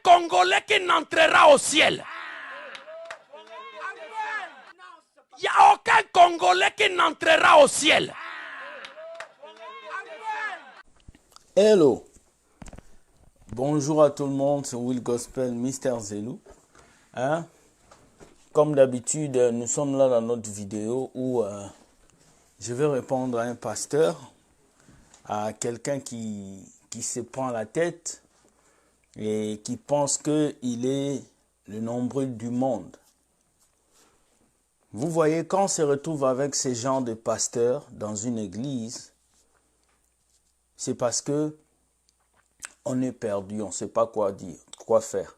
Congolais qui n'entrera au ciel. Il n'y a aucun Congolais qui n'entrera au ciel. Hello. Bonjour à tout le monde, c'est Will Gospel, Mister Zelou. Comme d'habitude, nous sommes là dans notre vidéo où je vais répondre à un pasteur, à quelqu'un qui se prend la tête et qui pense qu'il est le nombril du monde. Vous voyez, quand on se retrouve avec ces genres de pasteurs dans une église, c'est parce que on est perdu, on ne sait pas quoi dire, quoi faire.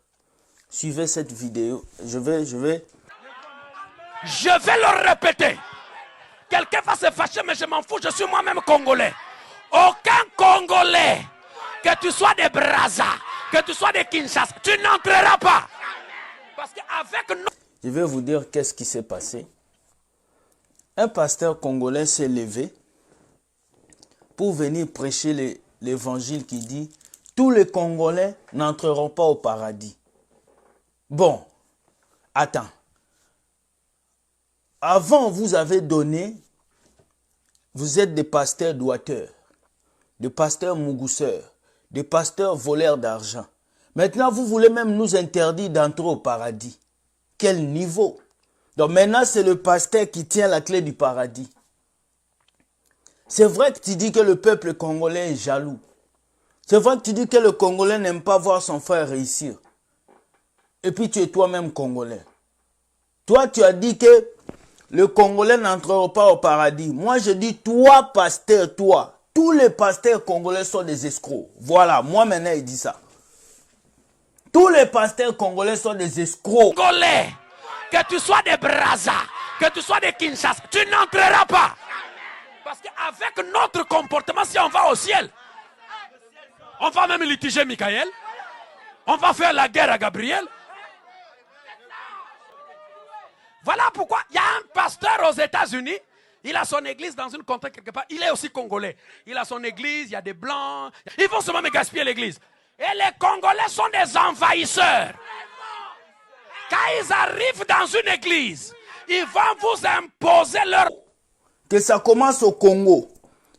Suivez cette vidéo. Je vais le répéter. Quelqu'un va se fâcher, mais je m'en fous, je suis moi-même Congolais. Aucun Congolais, que tu sois de Brazza, que tu sois de Kinshasa, tu n'entreras pas. Parce qu'avec nous... Je vais vous dire qu'est-ce qui s'est passé. Un pasteur congolais s'est levé pour venir prêcher l'évangile qui dit « Tous les Congolais n'entreront pas au paradis ». Bon, attends. Avant, vous avez donné, vous êtes des pasteurs doigteurs, des pasteurs mougousseurs, des pasteurs voleurs d'argent. Maintenant, vous voulez même nous interdire d'entrer au paradis. Quel niveau? Donc maintenant, c'est le pasteur qui tient la clé du paradis. C'est vrai que tu dis que le peuple congolais est jaloux. C'est vrai que tu dis que le Congolais n'aime pas voir son frère réussir. Et puis tu es toi-même Congolais. Toi, tu as dit que le Congolais n'entrera pas au paradis. Moi, je dis, toi, pasteur, toi. Tous les pasteurs congolais sont des escrocs. Voilà, moi maintenant, il dit ça. Tous les pasteurs congolais sont des escrocs. Congolais, que tu sois de Brazza, que tu sois de Kinshasa, tu n'entreras pas. Parce qu'avec notre comportement, si on va au ciel, on va même litiger Michael, on va faire la guerre à Gabriel. Voilà pourquoi il y a un pasteur aux États-Unis, il a son église dans une contrée quelque part, il est aussi congolais. Il a son église, il y a des blancs, ils vont seulement me gaspiller l'église. Et les Congolais sont des envahisseurs. Quand ils arrivent dans une église, ils vont vous imposer leur... Que ça commence au Congo,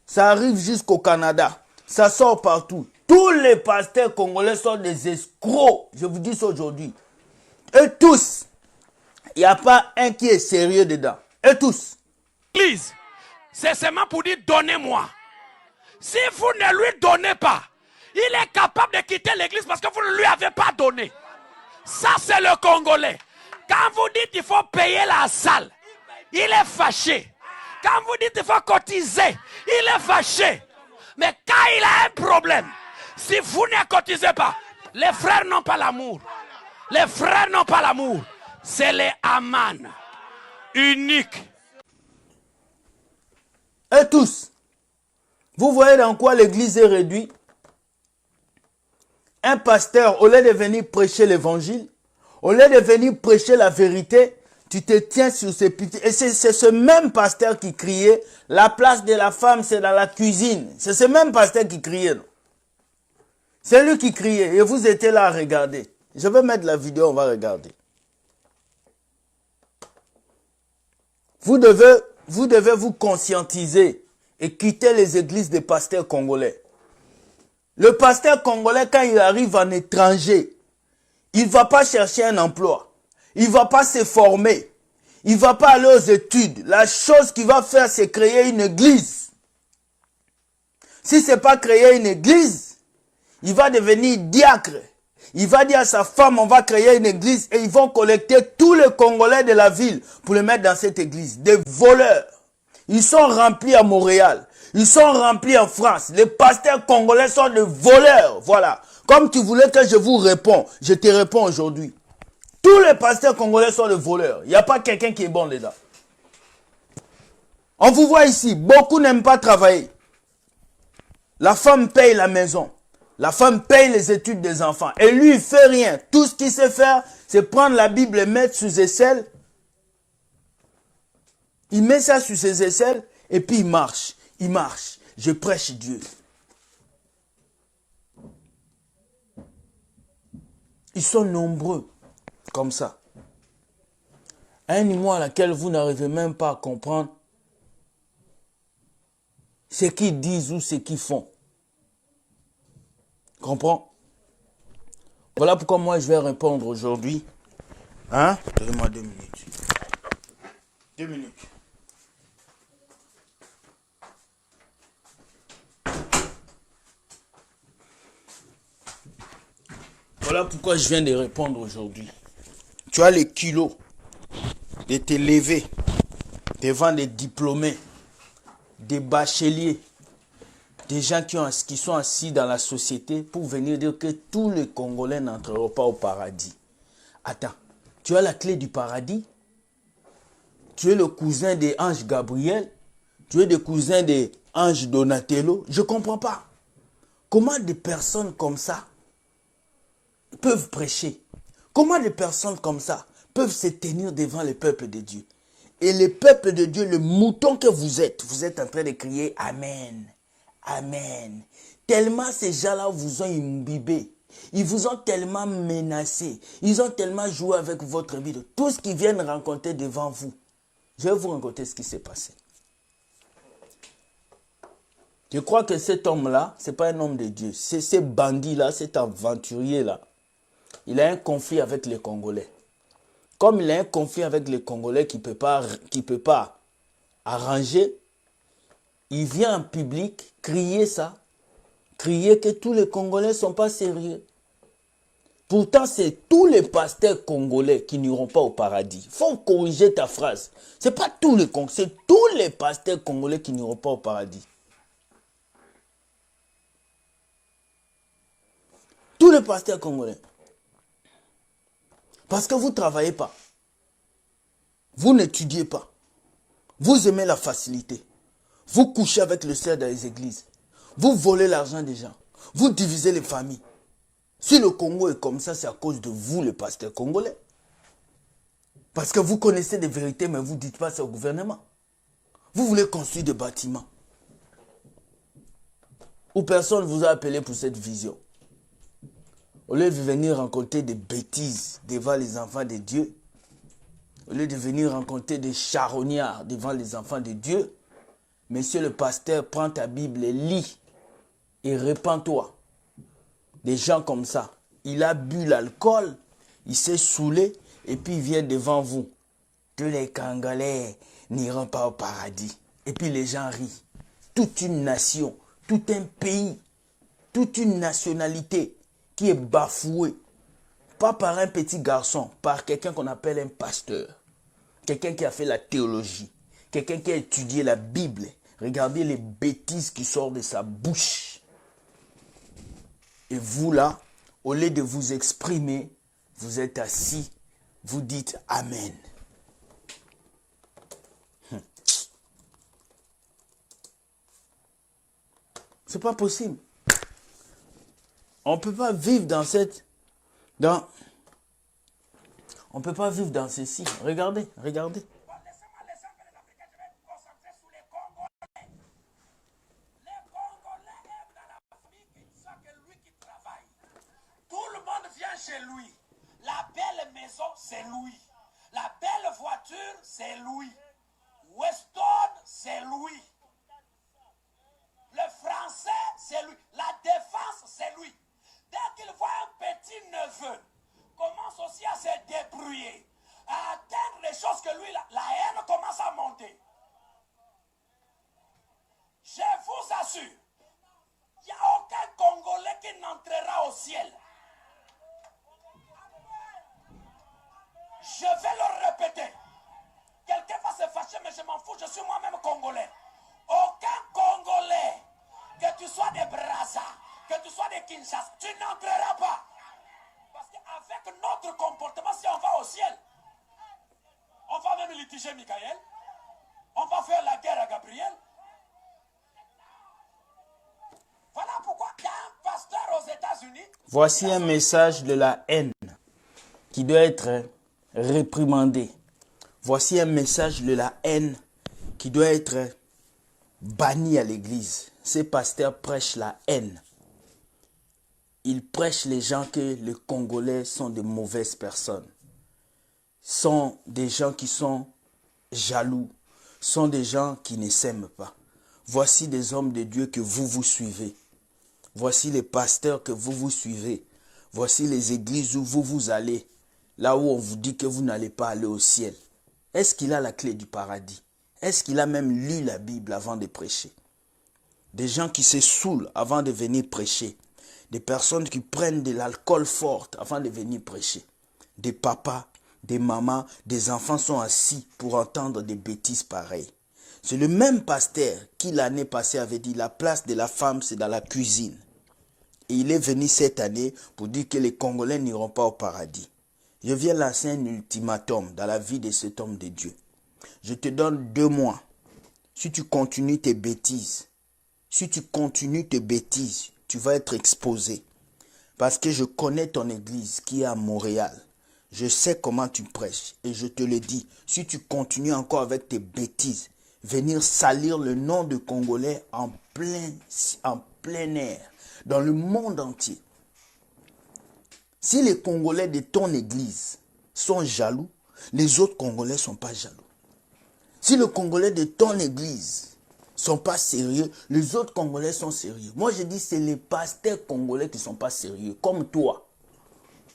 ça arrive jusqu'au Canada, ça sort partout. Tous les pasteurs congolais sont des escrocs, je vous dis ça aujourd'hui. Et tous, il n'y a pas un qui est sérieux dedans. Et tous. L'église, c'est seulement pour dire donnez-moi. Si vous ne lui donnez pas, il est capable de quitter l'église parce que vous ne lui avez pas donné. Ça, c'est le Congolais. Quand vous dites qu'il faut payer la salle, il est fâché. Quand vous dites qu'il faut cotiser, il est fâché. Mais quand il a un problème, si vous ne cotisez pas, les frères n'ont pas l'amour. Les frères n'ont pas l'amour. C'est les Aman. Uniques. Et tous. Vous voyez dans quoi l'église est réduite? Un pasteur, au lieu de venir prêcher l'évangile, au lieu de venir prêcher la vérité, tu te tiens sur ses pitiés. Et c'est ce même pasteur qui criait, la place de la femme, c'est dans la cuisine. C'est ce même pasteur qui criait. C'est lui qui criait. Et vous étiez là à regarder. Je vais mettre la vidéo, on va regarder. Vous devez vous conscientiser et quitter les églises des pasteurs congolais. Le pasteur congolais, quand il arrive en étranger, il ne va pas chercher un emploi. Il ne va pas se former. Il ne va pas aller aux études. La chose qu'il va faire, c'est créer une église. Si ce n'est pas créer une église, il va devenir diacre. Il va dire à sa femme, on va créer une église et ils vont collecter tous les Congolais de la ville pour les mettre dans cette église. Des voleurs. Ils sont remplis à Montréal. Ils sont remplis en France. Les pasteurs congolais sont des voleurs. Voilà. Comme tu voulais que je vous réponde, je te réponds aujourd'hui. Tous les pasteurs congolais sont des voleurs. Il n'y a pas quelqu'un qui est bon dedans. On vous voit ici, beaucoup n'aiment pas travailler. La femme paye la maison. La femme paye les études des enfants. Et lui, il ne fait rien. Tout ce qu'il sait faire, c'est prendre la Bible et mettre sous ses aisselles. Il met ça sous ses aisselles et puis il marche. Il marche. Je prêche Dieu. Ils sont nombreux comme ça. À un niveau à laquelle vous n'arrivez même pas à comprendre ce qu'ils disent ou ce qu'ils font. Comprends? Voilà pourquoi moi je vais répondre aujourd'hui. Hein? Donnez-moi 2 minutes. 2 minutes. Voilà pourquoi je viens de répondre aujourd'hui. Tu as les kilos de te lever devant des diplômés, des bacheliers, des gens qui sont assis dans la société pour venir dire que tous les Congolais n'entreront pas au paradis. Attends, tu as la clé du paradis? Tu es le cousin des anges Gabriel? Tu es le cousin des anges Donatello? Je ne comprends pas. Comment des personnes comme ça peuvent prêcher? Comment des personnes comme ça peuvent se tenir devant le peuple de Dieu? Et le peuple de Dieu, le mouton que vous êtes en train de crier Amen. Amen. Tellement ces gens-là vous ont imbibé. Ils vous ont tellement menacé. Ils ont tellement joué avec votre vie. Tout ce qu'ils viennent rencontrer devant vous. Je vais vous raconter ce qui s'est passé. Je crois que cet homme-là, ce n'est pas un homme de Dieu. C'est ce bandit-là, cet aventurier-là. Il a un conflit avec les Congolais. Comme il a un conflit avec les Congolais qui ne peut pas arranger, il vient en public crier ça. Crier que tous les Congolais ne sont pas sérieux. Pourtant, c'est tous les pasteurs congolais qui n'iront pas au paradis. Il faut corriger ta phrase. Ce n'est pas tous les Congolais, c'est tous les pasteurs congolais qui n'iront pas au paradis. Tous les pasteurs congolais. Parce que vous ne travaillez pas. Vous n'étudiez pas. Vous aimez la facilité. Vous couchez avec le cerf dans les églises. Vous volez l'argent des gens. Vous divisez les familles. Si le Congo est comme ça, c'est à cause de vous, les pasteurs congolais. Parce que vous connaissez des vérités, mais vous ne dites pas ça au gouvernement. Vous voulez construire des bâtiments. Où personne ne vous a appelé pour cette vision. Au lieu de venir raconter des bêtises devant les enfants de Dieu, au lieu de venir raconter des charognards devant les enfants de Dieu, monsieur le pasteur, prends ta Bible et lis et répands-toi. Des gens comme ça, il a bu l'alcool, il s'est saoulé et puis il vient devant vous. Tous les Congolais n'iront pas au paradis. Et puis les gens rient. Toute une nation, tout un pays, toute une nationalité qui est bafouée. Pas par un petit garçon, par quelqu'un qu'on appelle un pasteur. Quelqu'un qui a fait la théologie. Quelqu'un qui a étudié la Bible. Regardez les bêtises qui sortent de sa bouche. Et vous là, au lieu de vous exprimer, vous êtes assis, vous dites Amen. C'est pas possible. On ne peut pas vivre on ne peut pas vivre dans ceci. Regardez, regardez. Chez lui. La belle maison, c'est lui. La belle voiture, c'est lui. Weston, c'est lui. Le français, c'est lui. La défense, c'est lui. Dès qu'il voit un petit neveu, commence aussi à se débrouiller, à atteindre les choses que lui, la haine commence à monter. Je vous assure, il n'y a aucun Congolais qui n'entrera au ciel. Je vais le répéter. Quelqu'un va se fâcher, mais je m'en fous, je suis moi-même Congolais. Aucun Congolais, que tu sois des Brazza, que tu sois des Kinshasa, tu n'entreras pas. Parce qu'avec notre comportement, si on va au ciel, on va même litiger Michael, on va faire la guerre à Gabriel. Voilà pourquoi il y a un pasteur aux États-Unis. Voici un message de la haine qui doit être réprimandé. Voici un message de la haine qui doit être banni à l'église. Ces pasteurs prêchent la haine. il prêche les gens que les Congolais sont de mauvaises personnes, sont des gens qui sont jaloux, sont des gens qui ne s'aiment pas. Voici des hommes de Dieu que vous suivez. Voici les pasteurs que vous suivez. Voici les églises où vous allez, là où on vous dit que vous n'allez pas aller au ciel. Est-ce qu'il a la clé du paradis? Est-ce qu'il a même lu la Bible avant de prêcher? Des gens qui se saoulent avant de venir prêcher. Des personnes qui prennent de l'alcool fort avant de venir prêcher. Des papas, des mamans, des enfants sont assis pour entendre des bêtises pareilles. C'est le même pasteur qui l'année passée avait dit la place de la femme c'est dans la cuisine. Et il est venu cette année pour dire que les Congolais n'iront pas au paradis. Je viens lancer un ultimatum dans la vie de cet homme de Dieu. Je te donne 2 mois. Si tu continues tes bêtises, tu vas être exposé. Parce que je connais ton église qui est à Montréal. Je sais comment tu prêches. Et je te le dis, si tu continues encore avec tes bêtises, venir salir le nom de Congolais en plein air, dans le monde entier. Si les Congolais de ton église sont jaloux, les autres Congolais ne sont pas jaloux. Si les Congolais de ton église ne sont pas sérieux, les autres Congolais sont sérieux. Moi, je dis c'est les pasteurs congolais qui ne sont pas sérieux, comme toi.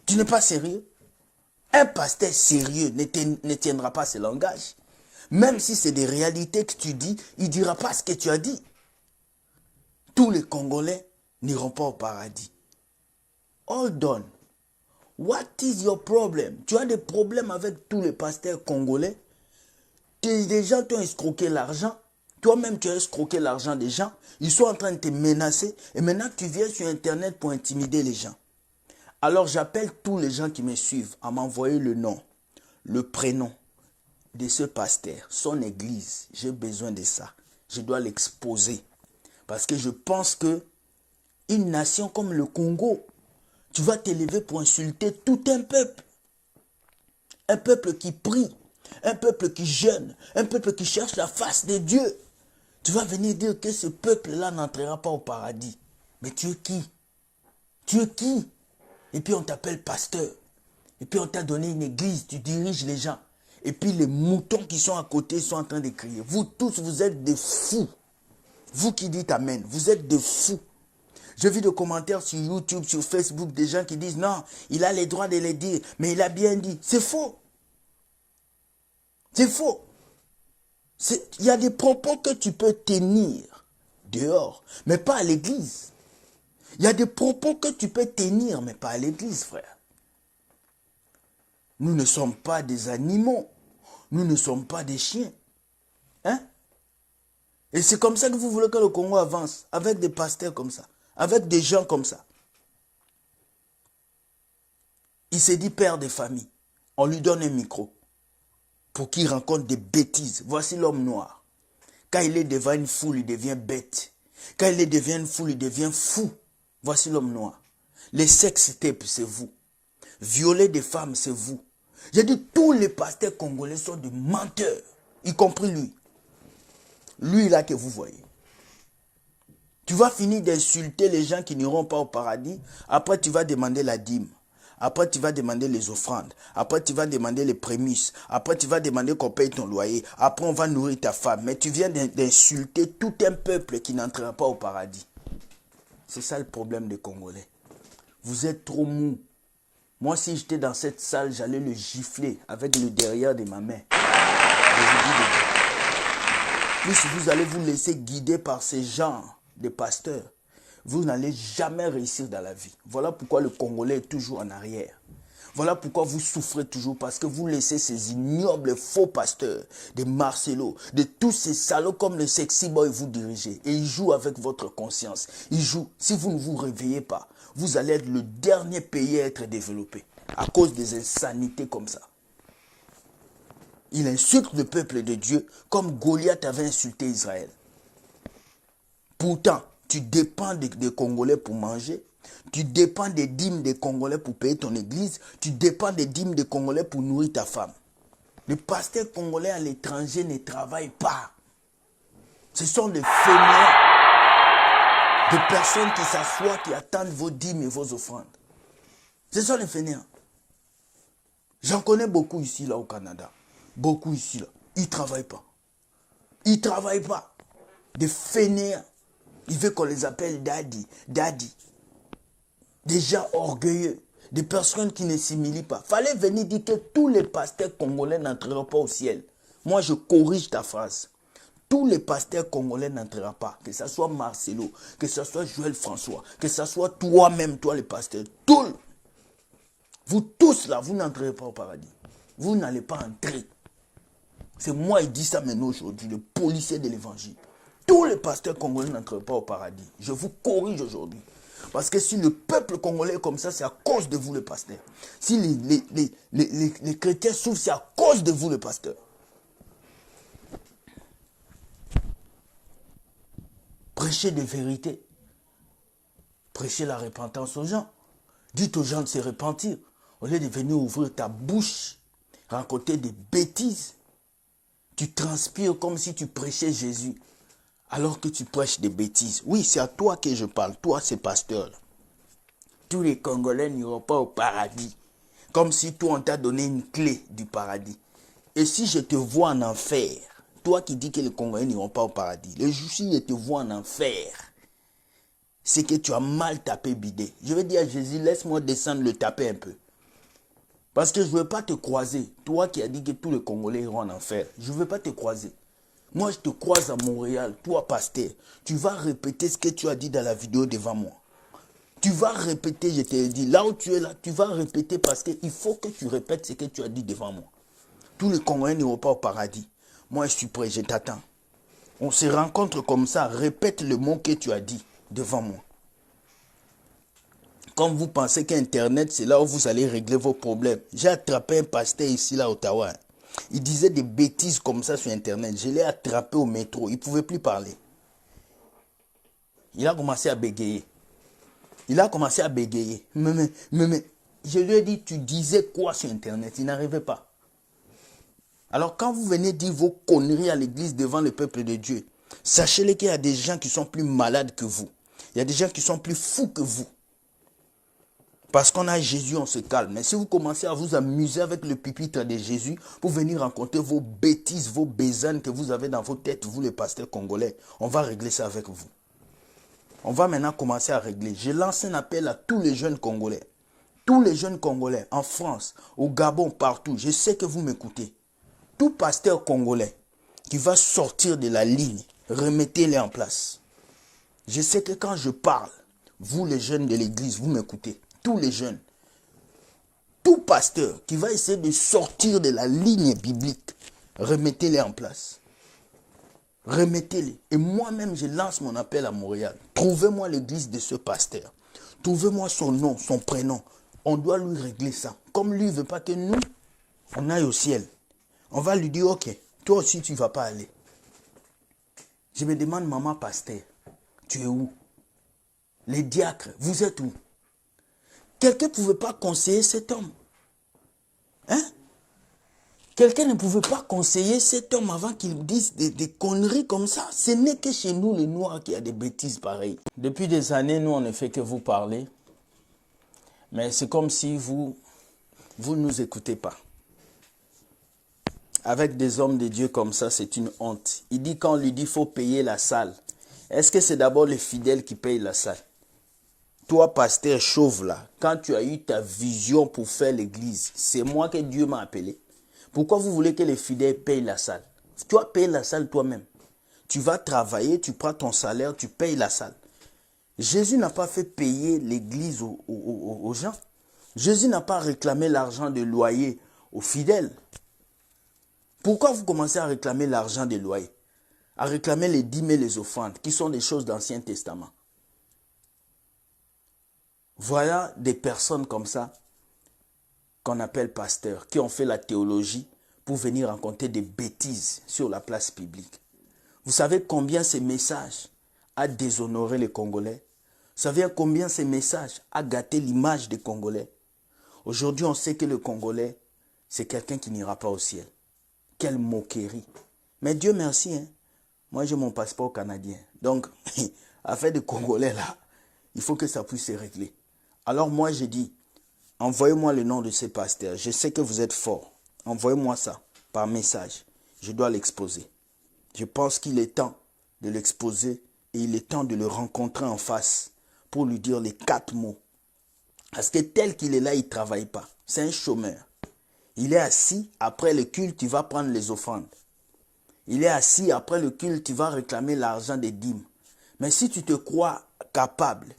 Tu n'es pas sérieux? Un pasteur sérieux ne tiendra pas ce langage. Même si c'est des réalités que tu dis, il ne dira pas ce que tu as dit. Tous les Congolais n'iront pas au paradis. Hold on. What is your problem? Tu as des problèmes avec tous les pasteurs congolais? Des gens t'ont escroqué l'argent. Toi-même, tu as escroqué l'argent des gens. Ils sont en train de te menacer. Et maintenant, tu viens sur Internet pour intimider les gens. Alors, j'appelle tous les gens qui me suivent à m'envoyer le nom, le prénom de ce pasteur, son église. J'ai besoin de ça. Je dois l'exposer. Parce que je pense que une nation comme le Congo, tu vas t'élever pour insulter tout un peuple. Un peuple qui prie, un peuple qui jeûne, un peuple qui cherche la face de Dieu. Tu vas venir dire que ce peuple-là n'entrera pas au paradis. Mais tu es qui? Tu es qui? Et puis on t'appelle pasteur. Et puis on t'a donné une église, tu diriges les gens. Et puis les moutons qui sont à côté sont en train de crier. Vous tous, vous êtes des fous. Vous qui dites amen, vous êtes des fous. Je vis des commentaires sur YouTube, sur Facebook, des gens qui disent non, il a les droits de les dire, mais il a bien dit. C'est faux. C'est faux. Il y a des propos que tu peux tenir dehors, mais pas à l'église. Il y a des propos que tu peux tenir, mais pas à l'église, frère. Nous ne sommes pas des animaux. Nous ne sommes pas des chiens. Hein? Et c'est comme ça que vous voulez que le Congo avance, avec des pasteurs comme ça, avec des gens comme ça. Il s'est dit père de famille. On lui donne un micro pour qu'il rencontre des bêtises. Voici l'homme noir. Quand il est devant une foule, il devient bête. Quand il est devant une foule, il devient fou. Voici l'homme noir. Les sex-tapes, c'est vous. Violer des femmes, c'est vous. J'ai dit tous les pasteurs congolais sont des menteurs, y compris lui. Lui là que vous voyez. Tu vas finir d'insulter les gens qui n'iront pas au paradis. Après, tu vas demander la dîme. Après, tu vas demander les offrandes. Après, tu vas demander les prémices. Après, tu vas demander qu'on paye ton loyer. Après, on va nourrir ta femme. Mais tu viens d'insulter tout un peuple qui n'entrera pas au paradis. C'est ça le problème des Congolais. Vous êtes trop mou. Moi, si j'étais dans cette salle, j'allais le gifler avec le derrière de ma main. Je vous dis déjà. Plus vous allez vous laisser guider par ces gens de pasteurs, vous n'allez jamais réussir dans la vie. Voilà pourquoi le Congolais est toujours en arrière. Voilà pourquoi vous souffrez toujours, parce que vous laissez ces ignobles faux pasteurs, des Marcelo, de tous ces salauds comme le Sexy Boy vous diriger. Et ils jouent avec votre conscience. Ils jouent. Si vous ne vous réveillez pas, vous allez être le dernier pays à être développé à cause des insanités comme ça. Il insulte le peuple de Dieu comme Goliath avait insulté Israël. Pourtant, tu dépends des Congolais pour manger. Tu dépends des dîmes des Congolais pour payer ton église. Tu dépends des dîmes des Congolais pour nourrir ta femme. Les pasteurs congolais à l'étranger ne travaillent pas. Ce sont des fainéants. Des personnes qui s'assoient, qui attendent vos dîmes et vos offrandes. Ce sont les fainéants. J'en connais beaucoup ici, là, au Canada. Beaucoup ici, là. Ils ne travaillent pas. Ils ne travaillent pas. Des fainéants. Ils veulent qu'on les appelle daddy, daddy. Des gens orgueilleux. Des personnes qui ne s'humilient pas. Fallait venir dire que tous les pasteurs congolais n'entreront pas au ciel. Moi, je corrige ta phrase. Tous les pasteurs congolais n'entreront pas. Que ce soit Marcelo, que ce soit Joël François, que ce soit toi-même, toi les pasteurs. Vous tous là, vous n'entrerez pas au paradis. Vous n'allez pas entrer. C'est moi qui dis ça maintenant aujourd'hui, le policier de l'évangile. Tous les pasteurs congolais n'entreront pas au paradis. Je vous corrige aujourd'hui. Parce que si le peuple congolais est comme ça, c'est à cause de vous les pasteurs. Si les chrétiens souffrent, c'est à cause de vous les pasteurs. Prêchez des vérités. Prêchez la repentance aux gens. Dites aux gens de se repentir. Au lieu de venir ouvrir ta bouche, raconter des bêtises, tu transpires comme si tu prêchais Jésus, alors que tu prêches des bêtises. Oui, c'est à toi que je parle, toi ces pasteurs-là. Tous les Congolais n'iront pas au paradis, comme si toi on t'a donné une clé du paradis. Et si je te vois en enfer, toi qui dis que les Congolais n'iront pas au paradis, le jour si je te vois en enfer, c'est que tu as mal tapé bidé. Je vais dire à Jésus, laisse-moi descendre le taper un peu. Parce que je ne veux pas te croiser. Toi qui as dit que tous les Congolais iront en enfer, je ne veux pas te croiser. Moi, je te croise à Montréal, toi, pasteur. Tu vas répéter ce que tu as dit dans la vidéo devant moi. Tu vas répéter, je te dis, là où tu es là, tu vas répéter parce qu'il faut que tu répètes ce que tu as dit devant moi. Tous les Congolais n'iront pas au paradis. Moi, je suis prêt, je t'attends. On se rencontre comme ça, répète le mot que tu as dit devant moi. Comme vous pensez qu'Internet, c'est là où vous allez régler vos problèmes. J'ai attrapé un pasteur ici, là, à Ottawa. Il disait des bêtises comme ça sur Internet. Je l'ai attrapé au métro. Il ne pouvait plus parler. Il a commencé à bégayer. Mais, je lui ai dit, tu disais quoi sur Internet? Il n'arrivait pas. Alors, quand vous venez dire vos conneries à l'église devant le peuple de Dieu, sachez-le qu'il y a des gens qui sont plus malades que vous. Il y a des gens qui sont plus fous que vous. Parce qu'on a Jésus, on se calme. Mais si vous commencez à vous amuser avec le pupitre de Jésus pour venir raconter vos bêtises, vos bésanes que vous avez dans vos têtes, vous les pasteurs congolais, on va régler ça avec vous. On va maintenant commencer à régler. Je lance un appel à tous les jeunes Congolais. Tous les jeunes Congolais en France, au Gabon, partout. Je sais que vous m'écoutez. Tout pasteur congolais qui va sortir de la ligne, remettez-les en place. Je sais que quand je parle, vous les jeunes de l'église, vous m'écoutez. Tous les jeunes, tout pasteur qui va essayer de sortir de la ligne biblique, remettez-les en place. Remettez-les. Et moi-même, je lance mon appel à Montréal. Trouvez-moi l'église de ce pasteur. Trouvez-moi son nom, son prénom. On doit lui régler ça. Comme lui ne veut pas que nous, on aille au ciel. On va lui dire, ok, toi aussi tu ne vas pas aller. Je me demande, maman pasteur, tu es où? Les diacres, vous êtes où? Quelqu'un ne pouvait pas conseiller cet homme. Hein? Quelqu'un ne pouvait pas conseiller cet homme avant qu'il dise des conneries comme ça. Ce n'est que chez nous, les Noirs, qu'il y a des bêtises pareilles. Depuis des années, nous, on ne fait que vous parler. Mais c'est comme si vous ne nous écoutez pas. Avec des hommes de Dieu comme ça, c'est une honte. Il dit quand on lui dit qu'il faut payer la salle. Est-ce que c'est d'abord les fidèles qui payent la salle? Toi, pasteur chauve là, quand tu as eu ta vision pour faire l'église, c'est moi que Dieu m'a appelé. Pourquoi vous voulez que les fidèles payent la salle? Tu vas payer la salle toi-même. Tu vas travailler, tu prends ton salaire, tu payes la salle. Jésus n'a pas fait payer l'église aux gens. Jésus n'a pas réclamé l'argent de loyer aux fidèles. Pourquoi vous commencez à réclamer l'argent des loyers? À réclamer les dîmes et les offrandes, qui sont des choses d'Ancien Testament. Voilà des personnes comme ça qu'on appelle pasteurs, qui ont fait la théologie pour venir raconter des bêtises sur la place publique. Vous savez combien ces messages a déshonoré les Congolais? Vous savez combien ces messages a gâté l'image des Congolais? Aujourd'hui, on sait que le Congolais, c'est quelqu'un qui n'ira pas au ciel. Quelle moquerie. Mais Dieu merci, hein? Moi j'ai mon passeport canadien. Donc, affaire des Congolais là, il faut que ça puisse se régler. Alors moi j'ai dit, envoyez-moi le nom de ces pasteurs. Je sais que vous êtes forts. Envoyez-moi ça par message. Je dois l'exposer. Je pense qu'il est temps de l'exposer et il est temps de le rencontrer en face pour lui dire les 4 mots. Parce que tel qu'il est là, il ne travaille pas. C'est un chômeur. Il est assis, après le culte, il va prendre les offrandes. Il est assis, après le culte, il va réclamer l'argent des dîmes. Mais si tu te crois capable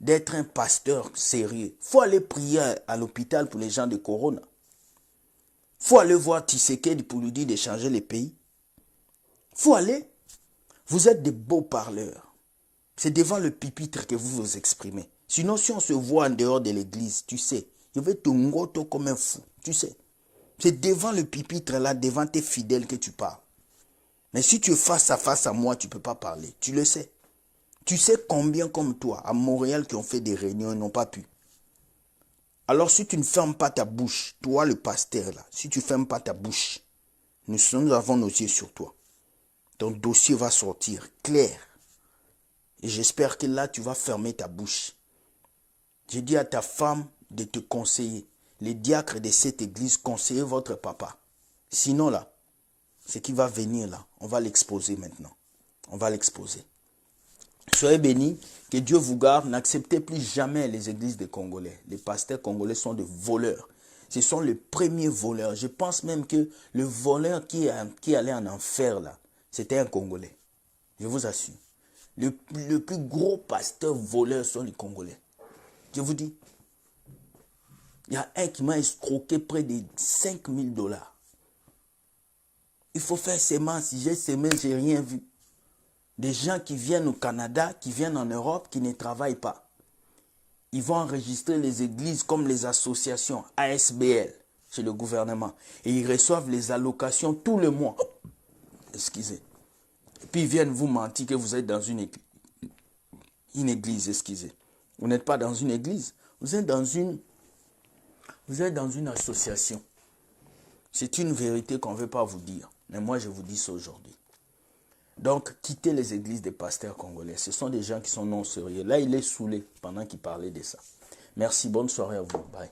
d'être un pasteur sérieux, il faut aller prier à l'hôpital pour les gens de Corona. Il faut aller voir Tshisekedi pour lui dire de changer les pays. Il faut aller. Vous êtes des beaux parleurs. C'est devant le pupitre que vous vous exprimez. Sinon, si on se voit en dehors de l'église, tu sais, je vais te ngoto comme un fou, tu sais. C'est devant le pupitre là, devant tes fidèles que tu parles. Mais si tu es face à moi, tu ne peux pas parler. Tu le sais. Tu sais combien comme toi, à Montréal, qui ont fait des réunions et n'ont pas pu. Alors si tu ne fermes pas ta bouche, toi le pasteur là, si tu ne fermes pas ta bouche, nous avons nos yeux sur toi. Ton dossier va sortir clair. Et j'espère que là, tu vas fermer ta bouche. J'ai dit à ta femme de te conseiller. Les diacres de cette église, conseillez votre papa. Sinon là, ce qui va venir là, on va l'exposer maintenant. On va l'exposer. Soyez bénis, que Dieu vous garde. N'acceptez plus jamais les églises des Congolais. Les pasteurs congolais sont des voleurs. Ce sont les premiers voleurs. Je pense même que le voleur qui allait en enfer là, c'était un Congolais. Je vous assure. Le plus gros pasteur voleur sont les Congolais. Je vous dis, il y a un qui m'a escroqué près de 5 000 $. Il faut faire semence. Si j'ai semé, je n'ai rien vu. Des gens qui viennent au Canada, qui viennent en Europe, qui ne travaillent pas. Ils vont enregistrer les églises comme les associations ASBL chez le gouvernement. Et ils reçoivent les allocations tout le mois. Excusez. Et puis ils viennent vous mentir que vous êtes dans une église, excusez. Vous n'êtes pas dans une église. Vous êtes dans une association. C'est une vérité qu'on ne veut pas vous dire. Mais moi, je vous dis ça aujourd'hui. Donc, quittez les églises des pasteurs congolais. Ce sont des gens qui sont non sérieux. Là, il est saoulé pendant qu'il parlait de ça. Merci, bonne soirée à vous. Bye.